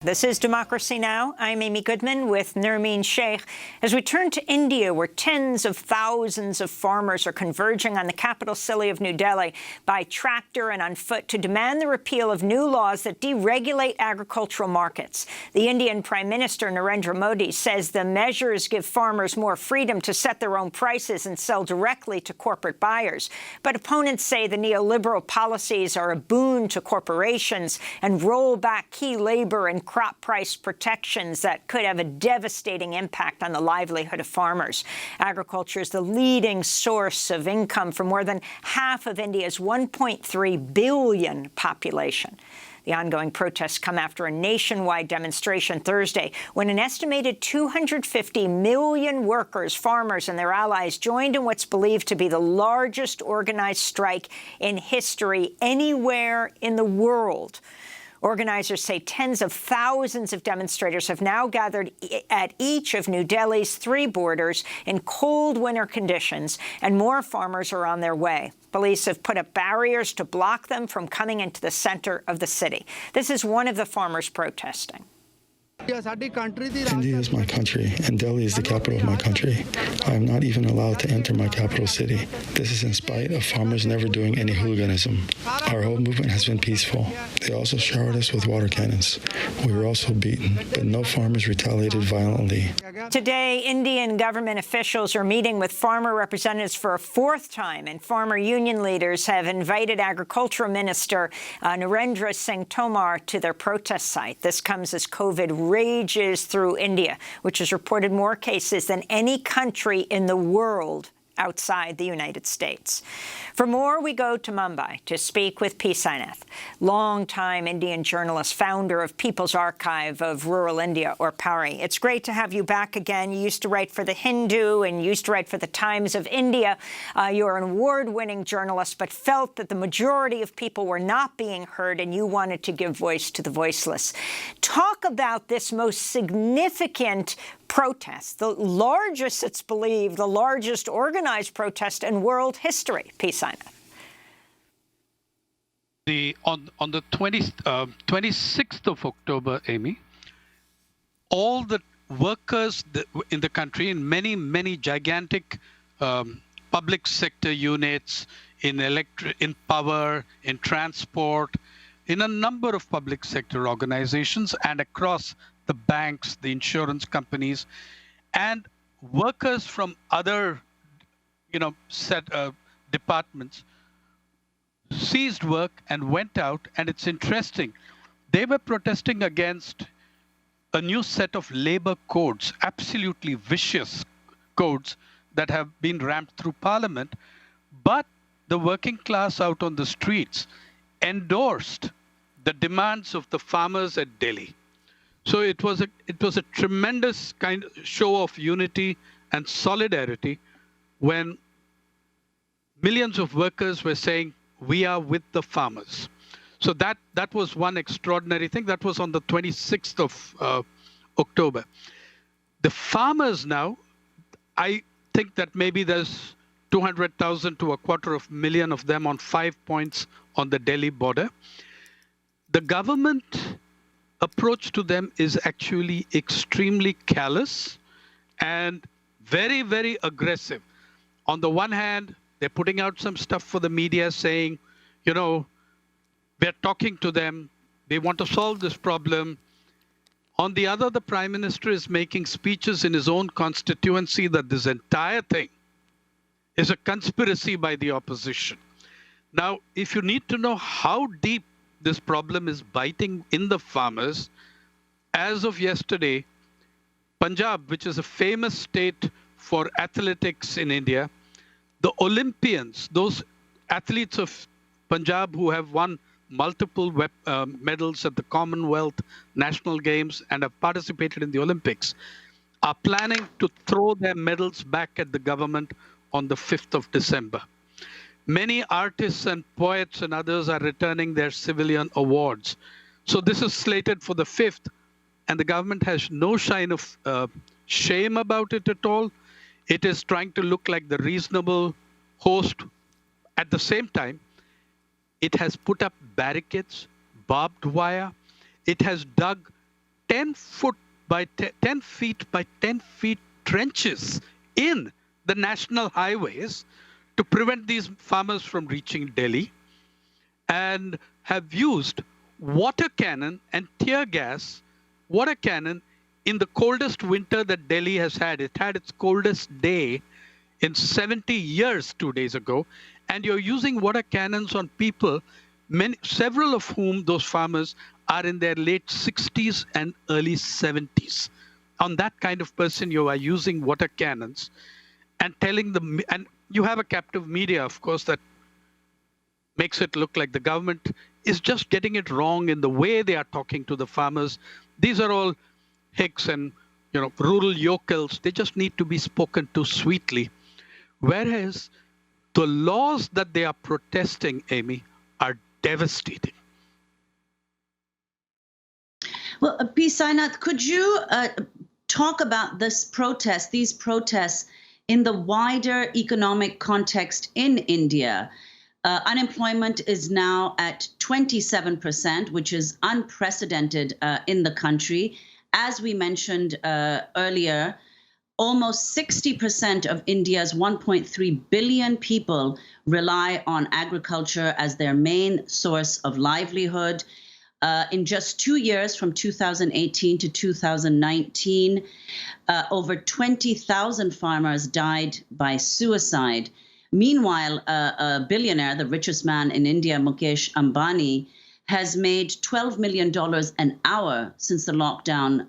This is Democracy Now! I'm Amy Goodman with Nermeen Sheikh. As we turn to India, where tens of thousands of farmers are converging on the capital city of New Delhi by tractor and on foot to demand the repeal of new laws that deregulate agricultural markets. The Indian Prime Minister, Narendra Modi, says the measures give farmers more freedom to set their own prices and sell directly to corporate buyers. But opponents say the neoliberal policies are a boon to corporations and roll back key labor and crop price protections that could have a devastating impact on the livelihood of farmers. Agriculture is the leading source of income for more than half of India's 1.3 billion population. The ongoing protests come after a nationwide demonstration Thursday when an estimated 250 million workers, farmers and their allies joined in what's believed to be the largest organized strike in history anywhere in the world. Organizers say tens of thousands of demonstrators have now gathered at each of New Delhi's 3 borders in cold winter conditions, and more farmers are on their way. Police have put up barriers to block them from coming into the center of the city. This is one of the farmers protesting. India is my country, and Delhi is the capital of my country. I am not even allowed to enter my capital city. This is in spite of farmers never doing any hooliganism. Our whole movement has been peaceful. They also showered us with water cannons. We were also beaten, but no farmers retaliated violently. Today, Indian government officials are meeting with farmer representatives for a 4th time, and farmer union leaders have invited Agricultural Minister Narendra Singh Tomar to their protest site. This comes as COVID rages through India, which has reported more cases than any country in the world outside the United States. For more, we go to Mumbai to speak with Sainath, longtime Indian journalist, founder of People's Archive of Rural India, or PARI. It's great to have you back again. You used to write for The Hindu and you used to write for The Times of India. You're an award-winning journalist, but felt that the majority of people were not being heard and you wanted to give voice to the voiceless. Talk about this most significant protest, the largest, it's believed, the largest organized protest in world history. Sainath. On the 26th of October, Amy, all the workers in the country, in many gigantic public sector units, in power, in transport, in a number of public sector organizations, and across the banks, the insurance companies, and workers from other, departments ceased work and went out. And it's interesting, they were protesting against a new set of labor codes, absolutely vicious codes that have been rammed through Parliament. But the working class out on the streets endorsed the demands of the farmers at Delhi. So it was a tremendous kind of show of unity and solidarity when millions of workers were saying, we are with the farmers. So that was one extraordinary thing. That was on the 26th of October. The farmers now, I think that maybe there's 200,000 to 250,000 of them on 5 points on the Delhi border. The government approach to them is actually extremely callous and very, very aggressive. On the one hand, they're putting out some stuff for the media saying, we're talking to them, they want to solve this problem. On the other, the Prime Minister is making speeches in his own constituency that this entire thing is a conspiracy by the opposition. Now, if you need to know how deep this problem is biting in the farmers, as of yesterday, Punjab, which is a famous state for athletics in India, the Olympians, those athletes of Punjab who have won multiple medals at the Commonwealth, National Games, and have participated in the Olympics, are planning to throw their medals back at the government on the 5th of December. Many artists and poets and others are returning their civilian awards. So this is slated for the 5th, and the government has no sign of shame about it at all. It is trying to look like the reasonable host. At the same time, it has put up barricades, barbed wire. It has dug 10 feet by 10 feet trenches in the national highways to prevent these farmers from reaching Delhi, and have used water cannon and tear gas, water cannon in the coldest winter that Delhi has had. It had its coldest day in 70 years 2 days ago, and you're using water cannons on people, several of whom, those farmers, are in their late 60s and early 70s. On that kind of person, you are using water cannons and telling them, and you have a captive media, of course, that makes it look like the government is just getting it wrong in the way they are talking to the farmers. These are all hicks and rural yokels. They just need to be spoken to sweetly. Whereas the laws that they are protesting, Amy, are devastating. Well, P. Sainath, could you talk about these protests in the wider economic context in India? Unemployment is now at 27%, which is unprecedented in the country. As we mentioned earlier, almost 60% of India's 1.3 billion people rely on agriculture as their main source of livelihood. In just 2 years, from 2018 to 2019, over 20,000 farmers died by suicide. Meanwhile, a billionaire, the richest man in India, Mukesh Ambani, has made $12 million an hour since the lockdown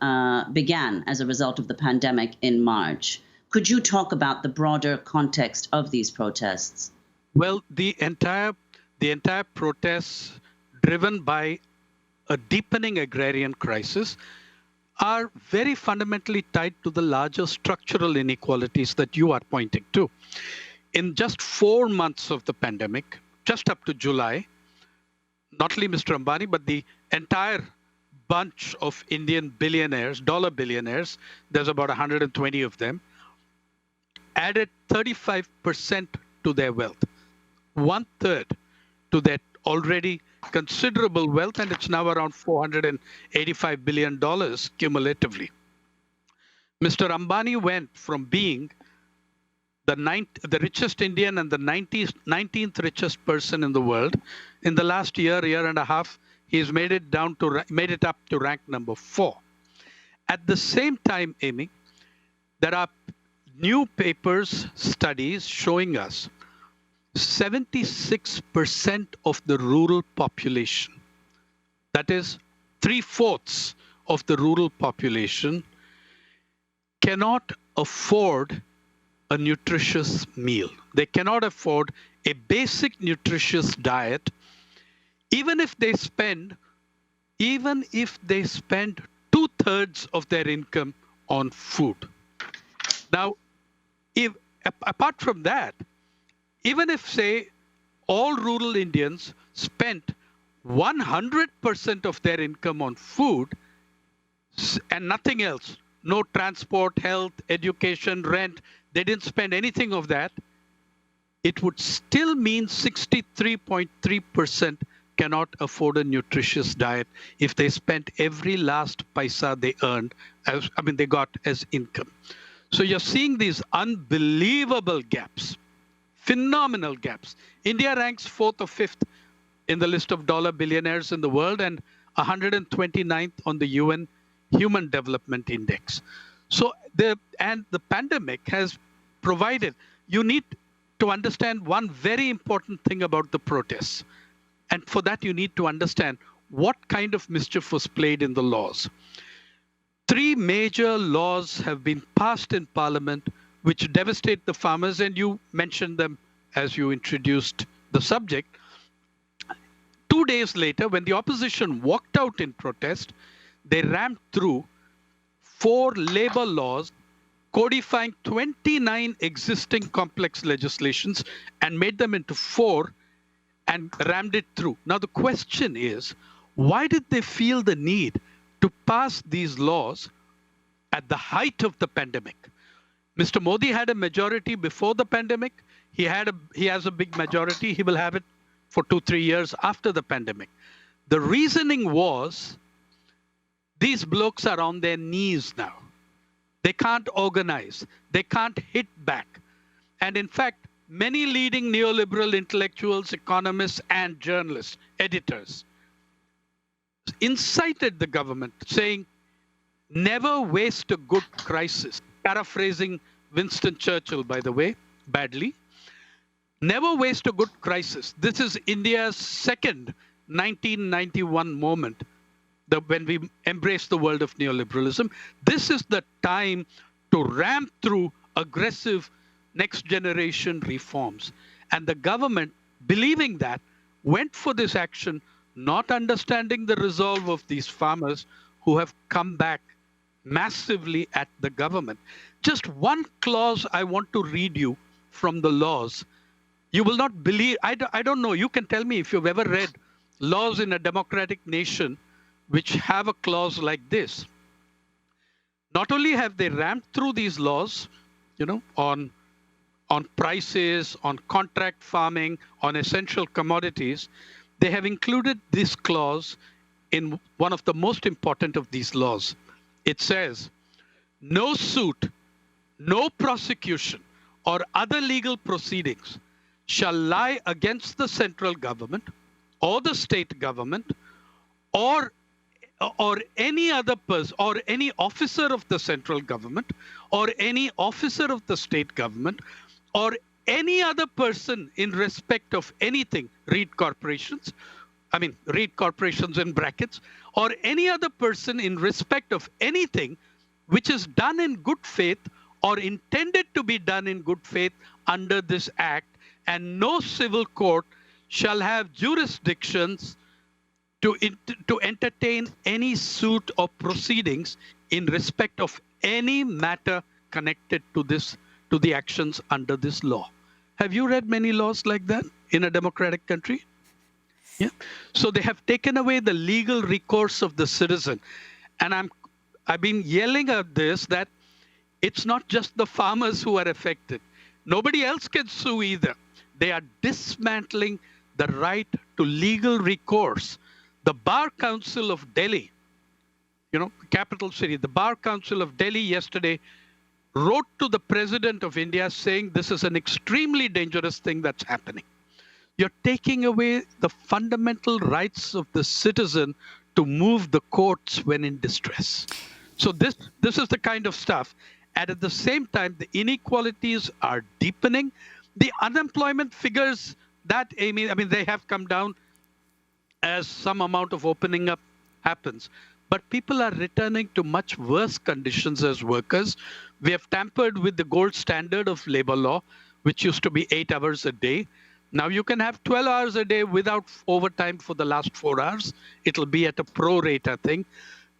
began as a result of the pandemic in March. Could you talk about the broader context of these protests? Well, the entire protests driven by a deepening agrarian crisis are very fundamentally tied to the larger structural inequalities that you are pointing to. In just 4 months of the pandemic, just up to July, not only Mr. Ambani, but the entire bunch of Indian billionaires, dollar billionaires, there's about 120 of them, added 35% to their wealth, 1/3 to their already considerable wealth, and it's now around $485 billion cumulatively. Mr. Ambani went from being the richest Indian and the 19th richest person in the world. In the last year and a half, he's made it up to rank number 4. At the same time, Amy, there are new studies showing us 76% of the rural population, that is 3/4 of the rural population, cannot afford a nutritious meal. They cannot afford a basic nutritious diet, even if they spend 2/3 of their income on food. Now, apart from that, even if, say, all rural Indians spent 100% of their income on food and nothing else, no transport, health, education, rent, they didn't spend anything of that, it would still mean 63.3% cannot afford a nutritious diet if they spent every last paisa they earned, they got as income. So you're seeing these unbelievable gaps, phenomenal gaps. India ranks 4th or 5th in the list of dollar billionaires in the world and 129th on the UN Human Development Index. So the pandemic has provided, you need to understand one very important thing about the protests. And for that, you need to understand what kind of mischief was played in the laws. 3 major laws have been passed in Parliament which devastate the farmers, and you mentioned them as you introduced the subject. 2 days later, when the opposition walked out in protest, they rammed through 4 labor laws codifying 29 existing complex legislations and made them into 4 and rammed it through. Now, the question is, why did they feel the need to pass these laws at the height of the pandemic? Mr. Modi had a majority before the pandemic. He has a big majority. He will have it for 2-3 years after the pandemic. The reasoning was These blokes are on their knees now. They can't organize. They can't hit back. And in fact, many leading neoliberal intellectuals, economists, and journalists, editors, incited the government, saying, never waste a good crisis. Paraphrasing Winston Churchill, by the way, badly. Never waste a good crisis. This is India's second 1991 moment when we embrace the world of neoliberalism. This is the time to ramp through aggressive next generation reforms. And the government, believing that, went for this action, not understanding the resolve of these farmers who have come back massively at the government. Just one clause I want to read you from the laws. You will not believe, I don't know, you can tell me if you've ever read laws in a democratic nation which have a clause like this. Not only have they ramped through these laws, on prices, on contract farming, on essential commodities, they have included this clause in one of the most important of these laws. It says, no suit, no prosecution, or other legal proceedings shall lie against the central government or the state government or any other person or any officer of the central government or any officer of the state government or any other person in respect of anything, read corporations in brackets, or any other person in respect of anything which is done in good faith or intended to be done in good faith under this act, and no civil court shall have jurisdictions to entertain any suit or proceedings in respect of any matter connected to the actions under this law. Have you read many laws like that in a democratic country? Yeah. So they have taken away the legal recourse of the citizen. And I've been yelling at this that it's not just the farmers who are affected. Nobody else can sue either. They are dismantling the right to legal recourse. The Bar Council of Delhi, capital city, the Bar Council of Delhi yesterday wrote to the President of India saying this is an extremely dangerous thing that's happening. You're taking away the fundamental rights of the citizen to move the courts when in distress. So this is the kind of stuff. And at the same time, the inequalities are deepening. The unemployment figures that, they have come down as some amount of opening up happens. But people are returning to much worse conditions as workers. We have tampered with the gold standard of labor law, which used to be 8 hours a day. Now you can have 12 hours a day without overtime for the last 4 hours. It'll be at a pro rata thing.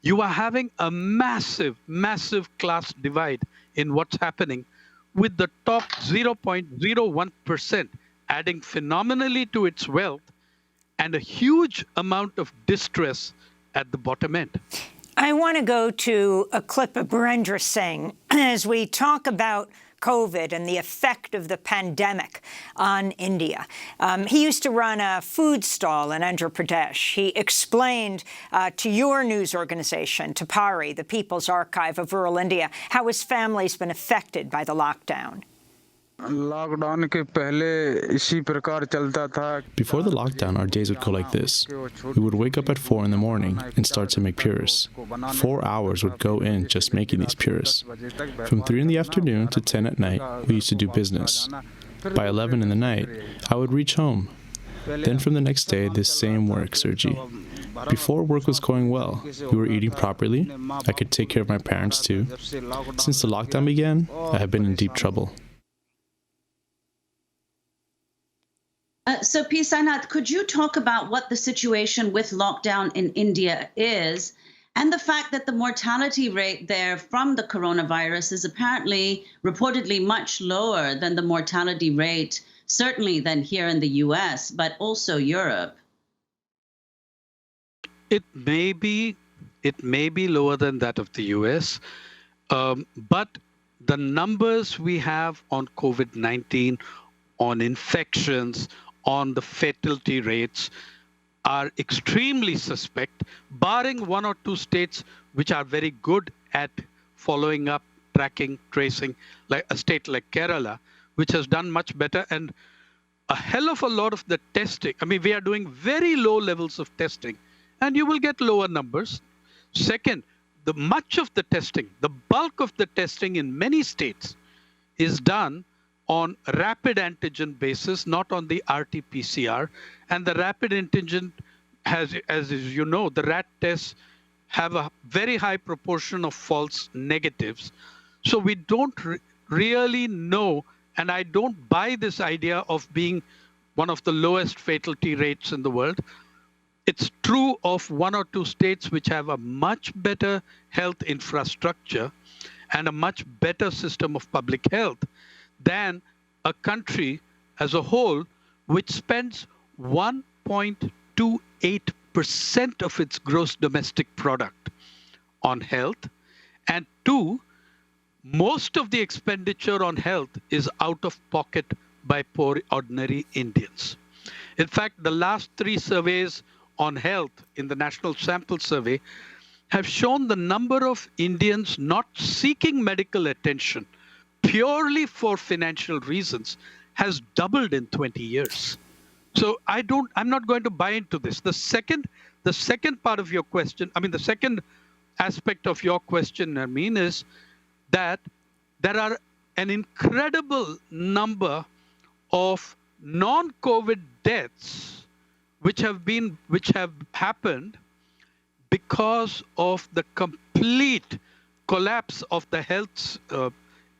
You are having a massive, massive class divide in what's happening, with the top 0.01% adding phenomenally to its wealth and a huge amount of distress at the bottom end. I want to go to a clip of Narendra Singh as we talk about COVID and the effect of the pandemic on India. He used to run a food stall in Andhra Pradesh. He explained to your news organization, to PARI, the People's Archive of Rural India, how his family's been affected by the lockdown. Before the lockdown, our days would go like this. We would wake up at 4 in the morning and start to make puris. 4 hours would go in just making these puris. From 3 in the afternoon to 10 at night, we used to do business. By 11 in the night, I would reach home. Then from the next day, this same work, Sergi. Before work was going well, we were eating properly. I could take care of my parents too. Since the lockdown began, I have been in deep trouble. So, P. Sainath, could you talk about what the situation with lockdown in India is, and the fact that the mortality rate there from the coronavirus is apparently reportedly much lower than the mortality rate, certainly than here in the US, but also Europe? It may be lower than that of the US, but the numbers we have on COVID-19, on infections, on the fatality rates are extremely suspect, barring 1 or 2 states which are very good at following up, tracking, tracing, like a state like Kerala, which has done much better. And a hell of a lot of the testing, I mean, we are doing very low levels of testing, and you will get lower numbers. Second, much of the testing, the bulk of the testing in many states is done on rapid antigen basis, not on the RT-PCR. And the rapid antigen has, as you know, the RAT tests have a very high proportion of false negatives. So we don't really know, and I don't buy this idea of being one of the lowest fatality rates in the world. It's true of one or two states which have a much better health infrastructure and a much better system of public health than a country as a whole, which spends 1.28% of its gross domestic product on health. And two, most of the expenditure on health is out of pocket by poor ordinary Indians. In fact, the last 3 surveys on health in the National Sample Survey have shown the number of Indians not seeking medical attention purely for financial reasons has doubled in 20 years. So I'm not going to buy into this. The second part of your question, I mean, the second aspect of your question, Narmeen, is that there are an incredible number of non-COVID deaths which have happened because of the complete collapse of the health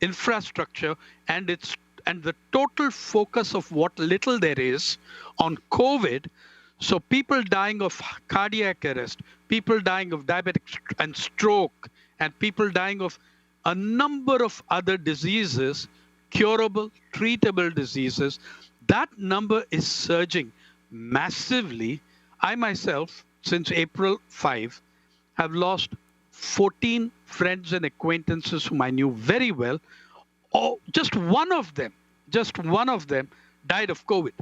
infrastructure and the total focus of what little there is on COVID. So people dying of cardiac arrest, people dying of diabetic and stroke, and people dying of a number of other diseases, curable, treatable diseases, that number is surging massively. I myself, since April 5, have lost 14 friends and acquaintances whom I knew very well. Oh, just one of them died of COVID.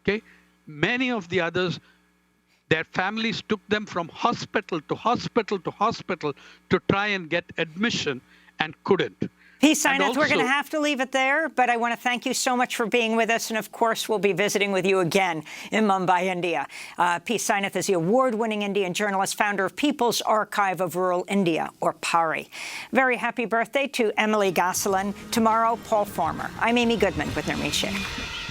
Okay, many of the others, their families took them from hospital to hospital to hospital to try and get admission and couldn't. P. Sainath, we're going to have to leave it there, but I want to thank you so much for being with us. And of course, we'll be visiting with you again in Mumbai, India. P. Sainath is the award-winning Indian journalist, founder of People's Archive of Rural India, or PARI. Very happy birthday to Emily Gosselin. Tomorrow, Paul Farmer. I'm Amy Goodman with Narendra.